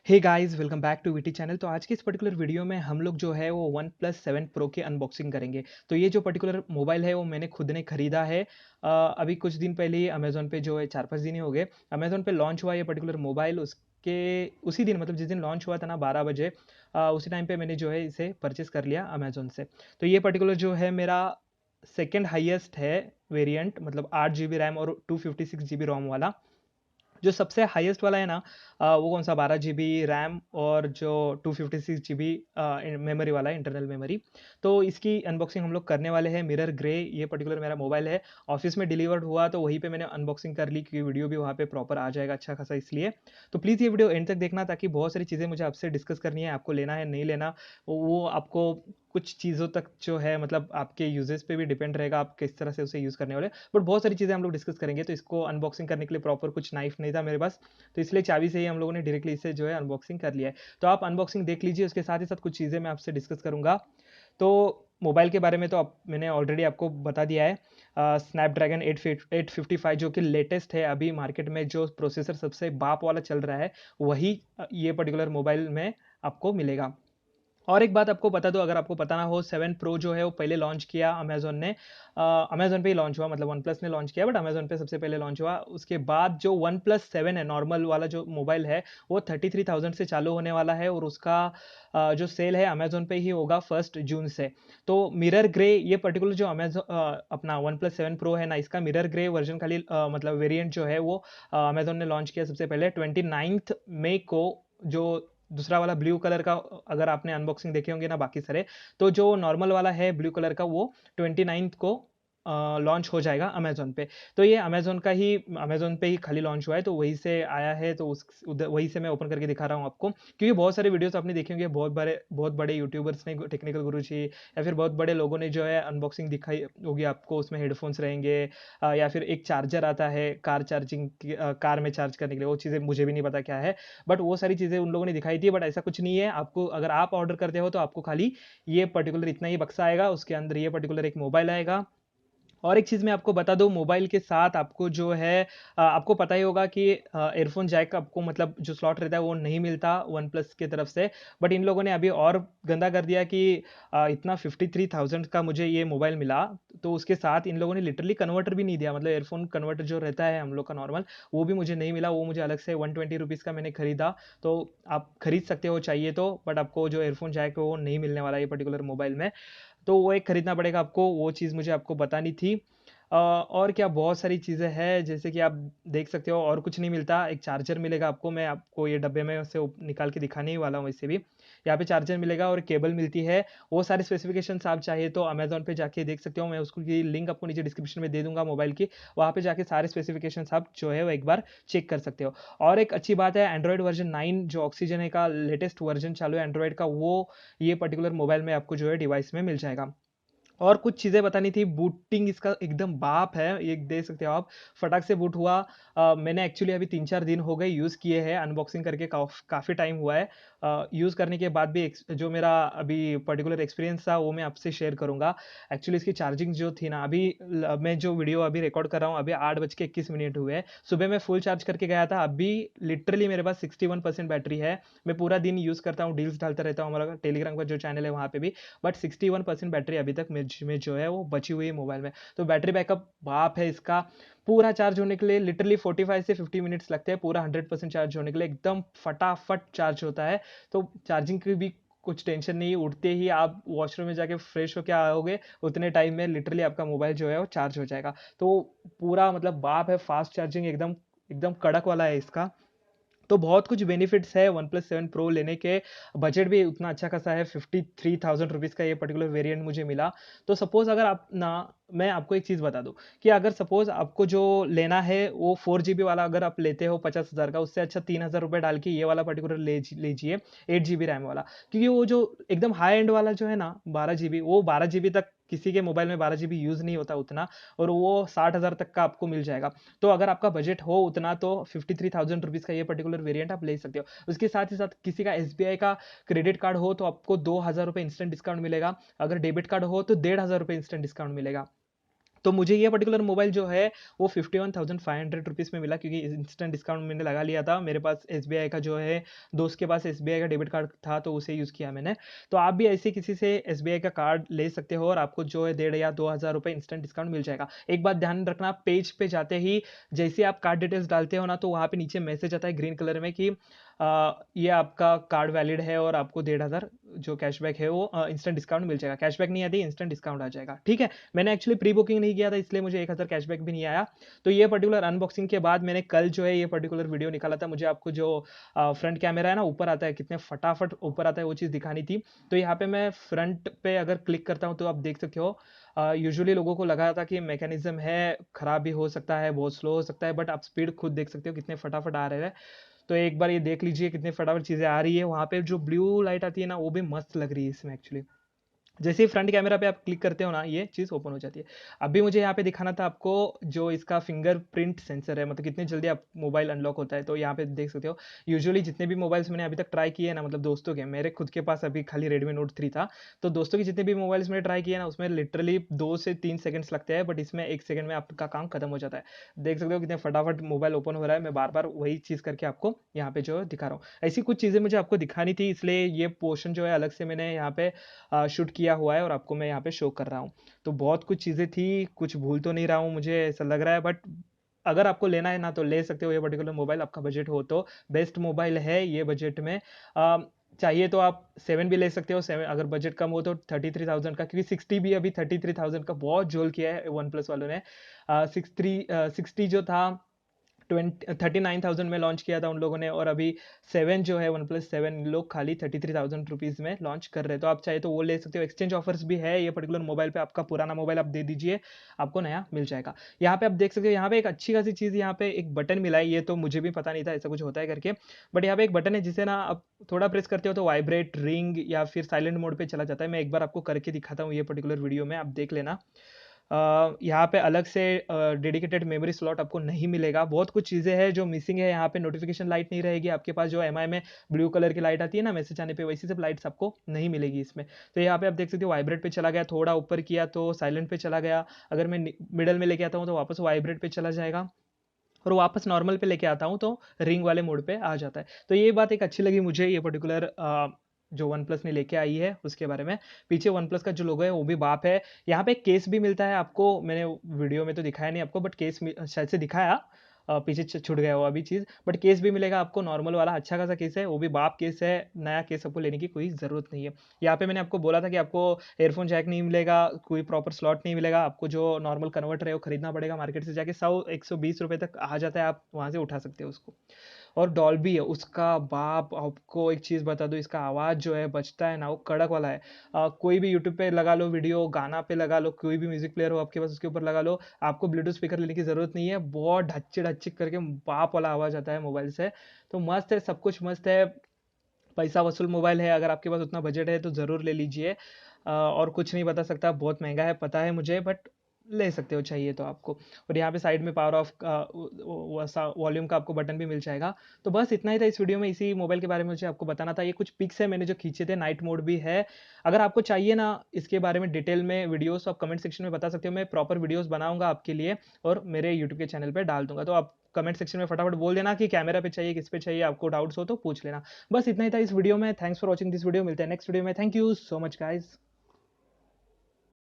Hey guys welcome back to VT channel. तो आज के इस पर्टिकुलर वीडियो में हम लोग जो है वो वन प्लस 7 प्रो की अनबॉक्सिंग करेंगे। तो ये जो पर्टिकुलर मोबाइल है वो मैंने खुद ने खरीदा है। अभी कुछ दिन पहले ही अमेजोन पे जो है 4-5 दिन ही हो गए अमेजोन पे लॉन्च हुआ ये पर्टिकुलर मोबाइल। उसके उसी दिन मतलब जिस दिन लॉन्च हुआ था ना 12 बजे, उसी टाइम पे मैंने जो है इसे परचेस कर लिया अमेजोन से। तो ये पर्टिकुलर जो है मेरा सेकेंड हाईएस्ट है वेरिएंट, मतलब 8 GB रैम और 256 GB रोम वाला। जो सबसे हाईएस्ट वाला है ना, वो कौन सा 12 GB रैम और जो 256 GB मेमोरी वाला है, इंटरनल मेमोरी। तो इसकी अनबॉक्सिंग हम लोग करने वाले हैं। मिरर ग्रे ये पर्टिकुलर मेरा मोबाइल है। ऑफिस में डिलीवर्ड हुआ तो वहीं पे मैंने अनबॉक्सिंग कर ली, क्योंकि वीडियो भी वहाँ पे प्रॉपर आ जाएगा अच्छा खासा, इसलिए। तो प्लीज़ ये वीडियो एंड तक देखना, ताकि बहुत सारी चीज़ें मुझे आपसे डिस्कस करनी है। आपको लेना है नहीं लेना वो आपको कुछ चीज़ों तक जो है, मतलब आपके यूजेस पे भी डिपेंड रहेगा, आप किस तरह से उसे यूज़ करने वाले। बट बहुत सारी चीज़ें हम लोग डिस्कस करेंगे। तो इसको अनबॉक्सिंग करने के लिए प्रॉपर कुछ नाइफ नहीं था मेरे पास, तो इसलिए चाबी से ही हम लोगों ने डायरेक्टली इसे जो है अनबॉक्सिंग कर लिया है। तो आप अनबॉक्सिंग देख लीजिए, उसके साथ ही साथ कुछ चीज़ें मैं आपसे डिस्कस करूंगा। तो मोबाइल के बारे में तो मैंने ऑलरेडी आपको बता दिया है। स्नैपड्रैगन 855 जो कि लेटेस्ट है, अभी मार्केट में जो प्रोसेसर सबसे बाप वाला चल रहा है, वही ये पर्टिकुलर मोबाइल में आपको मिलेगा। और एक बात आपको बता दो, अगर आपको पता ना हो, 7 प्रो जो है वो पहले लॉन्च किया अमेजोन ने। अमेजोन पे ही लॉन्च हुआ, मतलब वन प्लस ने लॉन्च किया, बट अमेजोन पे सबसे पहले लॉन्च हुआ। उसके बाद जो वन प्लस 7 है, नॉर्मल वाला जो मोबाइल है, वो 33,000 से चालू होने वाला है, और उसका जो सेल है अमेजोन पे ही होगा 1 जून से। तो मिरर ग्रे ये पर्टिकुलर जो अमेजोन अपना वन प्लस 7 प्रो है ना, इसका मिरर ग्रे वर्जन खाली मतलब वेरिएंट जो है वो अमेजोन ने लॉन्च किया सबसे पहले 29 मई को। जो दूसरा वाला ब्लू कलर का, अगर आपने अनबॉक्सिंग देखे होंगे ना बाकी सारे, तो जो नॉर्मल वाला है ब्लू कलर का, वो 29 को लॉन्च हो जाएगा अमेजोन पे। तो ये अमेजोन का ही, अमेजोन पे ही खाली लॉन्च हुआ है, तो वहीं से आया है। तो उस उधर वहीं से मैं ओपन करके दिखा रहा हूँ आपको, क्योंकि बहुत सारे वीडियोस आपने देखे होंगे, बहुत बड़े यूट्यूबर्स ने, टेक्निकल गुरु जी या फिर बहुत बड़े लोगों ने जो है अनबॉक्सिंग दिखाई होगी आपको। उसमें हेडफोन्स रहेंगे, या फिर एक चार्जर आता है कार चार्जिंग, कार में चार्ज करने के लिए, वो चीज़ें मुझे भी नहीं पता क्या है। बट वो सारी चीज़ें उन लोगों ने दिखाई थी। बट ऐसा कुछ नहीं है, आपको अगर आप ऑर्डर करते हो तो आपको खाली ये पर्टिकुलर इतना ही बक्सा आएगा, उसके अंदर ये पर्टिकुलर एक मोबाइल आएगा। और एक चीज़ मैं आपको बता दूं, मोबाइल के साथ आपको जो है, आपको पता ही होगा कि एयरफोन जैक आपको, मतलब जो स्लॉट रहता है वो नहीं मिलता वन प्लस की तरफ से। बट इन लोगों ने अभी और गंदा कर दिया कि इतना 53,000 का मुझे ये मोबाइल मिला, तो उसके साथ इन लोगों ने लिटरली कन्वर्टर भी नहीं दिया। मतलब एयरफोन कन्वर्टर जो रहता है हम लोग का नॉर्मल, वो भी मुझे नहीं मिला। वो मुझे अलग से 120 रुपीज़ का मैंने खरीदा। तो आप खरीद सकते हो चाहिए तो, बट आपको जो एयरफोन जैक है वो नहीं मिलने वाला ये पर्टिकुलर मोबाइल में। तो वो एक खरीदना पड़ेगा आपको, वो चीज़ मुझे आपको बतानी थी। और क्या बहुत सारी चीज़ें हैं, जैसे कि आप देख सकते हो, और कुछ नहीं मिलता। एक चार्जर मिलेगा आपको, मैं आपको ये डब्बे में से निकाल के दिखाने ही वाला हूँ। वैसे भी यहाँ पे चार्जर मिलेगा और केबल मिलती है। वो सारे स्पेसिफिकेशंस आप चाहिए तो अमेजोन पे जाके देख सकते हो। मैं उसको की लिंक आपको नीचे डिस्क्रिप्शन में दे दूंगा मोबाइल की, वहाँ पे जाके सारे स्पेसिफिकेशंस आप जो है वो एक बार चेक कर सकते हो। और एक अच्छी बात है, एंड्रॉयड वर्जन 9 जो ऑक्सीजन है का लेटेस्ट वर्जन चालू है एंड्रॉयड का, वो ये पर्टिकुलर मोबाइल में आपको जो है डिवाइस में मिल जाएगा। और कुछ चीज़ें बतानी थी। बूटिंग इसका एकदम बाप है, ये देख सकते हो आप, फटाक से बूट हुआ। मैंने एक्चुअली अभी 3-4 दिन हो गए यूज़ किए हैं, अनबॉक्सिंग करके काफ़ी टाइम हुआ है। यूज़ करने के बाद भी जो मेरा अभी पर्टिकुलर एक्सपीरियंस था वो मैं आपसे शेयर करूँगा। एक्चुअली इसकी चार्जिंग जो थी ना, अभी मैं जो वीडियो अभी रिकॉर्ड कर रहा हूँ, अभी 8:21 हुए हैं। सुबह मैं फुल चार्ज करके गया था, अभी लिटरली मेरे पास 61% बैटरी है। मैं पूरा दिन यूज़ करता हूँ, डील्स डालता रहता हूँ, हमारा टेलीग्राम का जो चैनल है वहाँ पे भी। बट 61% बैटरी अभी तक मुझ में जो है वो बची हुई है मोबाइल में। तो बैटरी बैकअप बाप है इसका। पूरा चार्ज होने के लिए लिटरली 45 से 50 मिनट्स लगते हैं, पूरा 100% चार्ज होने के लिए एकदम फटाफट चार्ज होता है। तो चार्जिंग की भी कुछ टेंशन नहीं, उठते ही आप वॉशरूम में जाके फ्रेश होके आओगे, उतने टाइम में लिटरली आपका मोबाइल जो है वो चार्ज हो जाएगा। तो पूरा मतलब बाप है, फास्ट चार्जिंग एकदम एकदम कड़क वाला है इसका। तो बहुत कुछ बेनिफिट्स है वन प्लस 7 प्रो लेने के। बजट भी उतना अच्छा खासा है, 53,000 रुपीज़ का ये पर्टिकुलर वेरिएंट मुझे मिला। तो सपोज अगर आप ना, मैं आपको एक चीज़ बता दूं, कि अगर सपोज आपको जो लेना है वो 4 GB वाला अगर आप लेते हो 50,000 का, उससे अच्छा 3,000 रुपये डाल के ये वाला पर्टिकुलर लीजिए, 8 GB रैम वाला। क्योंकि वो जो एकदम हाई एंड वाला जो है ना 12 GB, वो 12 GB तक किसी के मोबाइल में 12 GB यूज़ नहीं होता उतना, और वो 60,000 तक का आपको मिल जाएगा। तो अगर आपका बजट हो उतना, तो 53,000 रुपीज़ का ये पर्टिकुलर वेरिएंट आप ले सकते हो। उसके साथ ही साथ किसी का एसबीआई का क्रेडिट कार्ड हो तो आपको 2,000 रुपये इंस्टेंट डिस्काउंट मिलेगा। अगर डेबिट कार्ड हो तो 1,500 रुपये इंस्टेंट डिस्काउंट मिलेगा। तो मुझे ये पर्टिकुलर मोबाइल जो है वो 51,500 रुपीज़ में मिला, क्योंकि इंस्टेंट डिस्काउंट मैंने लगा लिया था। मेरे पास एसबीआई का जो है, दोस्त के पास एसबीआई का डेबिट कार्ड था तो उसे यूज़ किया मैंने। तो आप भी ऐसे किसी से एसबीआई का कार्ड ले सकते हो और आपको जो है 1,500 या 2,000 रुपये इंस्टेंट डिस्काउंट मिल जाएगा। एक बात ध्यान रखना, पेज पे जाते ही जैसे आप कार्ड डिटेल्स डालते हो ना, तो वहाँ पे नीचे मैसेज आता है ग्रीन कलर में कि ये आपका कार्ड वैलिड है और आपको 1,500 जो कैशबैक है वो इंस्टेंट डिस्काउंट मिल जाएगा। कैशबैक नहीं आती, इंस्टेंट डिस्काउंट आ जाएगा, ठीक है। मैंने एक्चुअली प्री बुकिंग नहीं किया था, इसलिए मुझे 1,000 कैशबैक भी नहीं आया। तो ये पर्टिकुलर अनबॉक्सिंग के बाद मैंने कल जो है ये पर्टिकुलर वीडियो निकाला था। मुझे आपको जो फ्रंट कैमरा है ना, ऊपर आता है, कितने फटाफट ऊपर आता है, वो चीज़ दिखानी थी। तो यहाँ पे मैं फ्रंट पे अगर क्लिक करता हूँ तो आप देख सकते हो, यूजुअली लोगों को लगा था कि मैकेनिज्म है, खराब भी हो सकता है, बहुत स्लो हो सकता है, बट आप स्पीड खुद देख सकते हो कितने फटाफट आ रहे हैं। तो एक बार ये देख लीजिए कितने फटाफट चीज़ें आ रही है। वहाँ पे जो ब्लू लाइट आती है ना, वो भी मस्त लग रही है इसमें एक्चुअली। जैसे ही फ्रंट कैमरा पे आप क्लिक करते हो ना, ये चीज़ ओपन हो जाती है। अभी मुझे यहाँ पे दिखाना था आपको जो इसका फिंगरप्रिंट सेंसर है, मतलब कितनी जल्दी आप मोबाइल अनलॉक होता है। तो यहाँ पे देख सकते हो, यूजुअली जितने भी मोबाइल्स मैंने अभी तक ट्राई किए हैं ना, मतलब दोस्तों के, मेरे खुद के पास अभी खाली रेडमी नोट 3 था। तो दोस्तों के जितने भी मोबाइल्स मैंने ट्राई किए ना, उसमें लिटरली 2 से 3 सेकंड्स लगते हैं, बट इसमें 1 सेकंड में आपका काम खत्म हो जाता है। देख सकते हो कितने फटाफट मोबाइल ओपन हो रहा है। मैं बार बार वही चीज़ करके आपको यहाँ पे जो है दिखा रहा हूँ। ऐसी कुछ चीज़ें मुझे आपको दिखानी थी, इसलिए ये पोर्शन जो है अलग से मैंने यहाँ पे शूट किया हुआ है और आपको मैं यहाँ पे शो कर रहा हूँ। तो बहुत कुछ चीज़ें थी, कुछ भूल तो नहीं रहा हूँ, मुझे ऐसा लग रहा है, बट अगर आपको लेना है ना तो ले सकते हो ये पर्टिकुलर मोबाइल, आपका बजट हो तो। बेस्ट मोबाइल है ये बजट में। चाहिए तो आप 7 भी ले सकते हो, 7 अगर बजट कम हो तो 33,000 का, क्योंकि 60 भी अभी 33,000 का बहुत झोल किया है वन प्लस वालों ने। 60 जो था 39,000 में लॉन्च किया था उन लोगों ने, और अभी 7 जो है वन प्लस 7 लोग खाली 33,000 रुपीज़ में लॉन्च कर रहे हैं। तो आप चाहे तो वो ले सकते हो। एक्सचेंज ऑफर्स भी है ये पर्टिकुलर मोबाइल पे, आपका पुराना मोबाइल आप दे दीजिए, आपको नया मिल जाएगा। यहाँ पे आप देख सकते हो, यहाँ पे एक अच्छी खासी चीज़, यहाँ पे एक बटन मिला है, ये तो मुझे भी पता नहीं था ऐसा कुछ होता है करके। बट यहाँ पे एक बटन है जिसे ना आप थोड़ा प्रेस करते हो तो वाइब्रेट, रिंग या फिर साइलेंट मोड पे चला जाता है। मैं एक बार आपको करके दिखाता हूँ ये पर्टिकुलर वीडियो में, आप देख लेना। यहाँ पे अलग से डेडिकेटेड मेमोरी स्लॉट आपको नहीं मिलेगा। बहुत कुछ चीज़ें हैं जो मिसिंग है। यहाँ पे नोटिफिकेशन लाइट नहीं रहेगी आपके पास, जो एमआई में ब्लू कलर की लाइट आती है ना मैसेज आने पे, वैसी सब लाइट्स आपको नहीं मिलेगी इसमें। तो यहाँ पे आप देख सकते हो वाइब्रेट पे चला गया, थोड़ा ऊपर किया तो साइलेंट पे चला गया। अगर मैं मिडल में लेके आता हूँ तो वापस वाइब्रेट पे चला जाएगा, और वापस नॉर्मल पे लेके आता हूँ तो रिंग वाले मोड पे आ जाता है। तो ये बात एक अच्छी लगी मुझे, ये पर्टिकुलर जो वन प्लस ने लेके आई है उसके बारे में। पीछे वन प्लस का जो लोगो है वो भी बाप है। यहाँ पे केस भी मिलता है आपको, मैंने वीडियो में तो दिखाया नहीं आपको, बट केस शायद से दिखाया, पीछे छूट गया वो अभी चीज़, बट केस भी मिलेगा आपको नॉर्मल वाला, अच्छा खासा केस है, वो भी बाप केस है। नया केस आपको लेने की कोई ज़रूरत नहीं है। यहाँ पे मैंने आपको बोला था कि आपको एयरफोन जैक नहीं मिलेगा, कोई प्रॉपर स्लॉट नहीं मिलेगा, आपको जो नॉर्मल कन्वर्टर है वो खरीदना पड़ेगा मार्केट से जाके। 100-120 रुपये तक आ जाता है, आप वहाँ से उठा सकते हो उसको। और डॉल्बी है उसका बाप, आपको एक चीज़ बता दूँ, इसका आवाज़ जो है बजता है ना, वो कड़क वाला है। कोई भी यूट्यूब पे लगा लो वीडियो, गाना पे लगा लो, कोई भी म्यूजिक प्लेयर हो आपके पास उसके ऊपर लगा लो, आपको ब्लूटूथ स्पीकर लेने की ज़रूरत नहीं है। बहुत ढच्चिक ढच्चिक करके बाप वाला आवाज़ आता है मोबाइल से। तो मस्त है, सब कुछ मस्त है। पैसा वसूल मोबाइल है, अगर आपके पास उतना बजट है तो ज़रूर ले लीजिए। और कुछ नहीं बता सकता, बहुत महंगा है पता है मुझे, बट ले सकते हो चाहिए तो आपको। और यहाँ पे साइड में पावर ऑफ का वॉल्यूम का आपको बटन भी मिल जाएगा। तो बस इतना ही था इस वीडियो में, इसी मोबाइल के बारे में मुझे आपको बताना था। ये कुछ पिक्स है मैंने जो खींचे थे, नाइट मोड भी है। अगर आपको चाहिए ना इसके बारे में डिटेल में वीडियोस, आप कमेंट सेक्शन में बता सकते हो, मैं प्रॉपर वीडियोस बनाऊंगा आपके लिए और मेरे यूट्यूब के चैनल पर डाल दूंगा। तो आप कमेंट सेक्शन में फटाफट बोल देना कि कैमरा पे चाहिए, किस पे चाहिए, आपको डाउट्स हो तो पूछ लेना। बस इतना ही था इस वीडियो में। Thanks for watching this video, मिलते हैं नेक्स्ट वीडियो में। Thank you so much guys.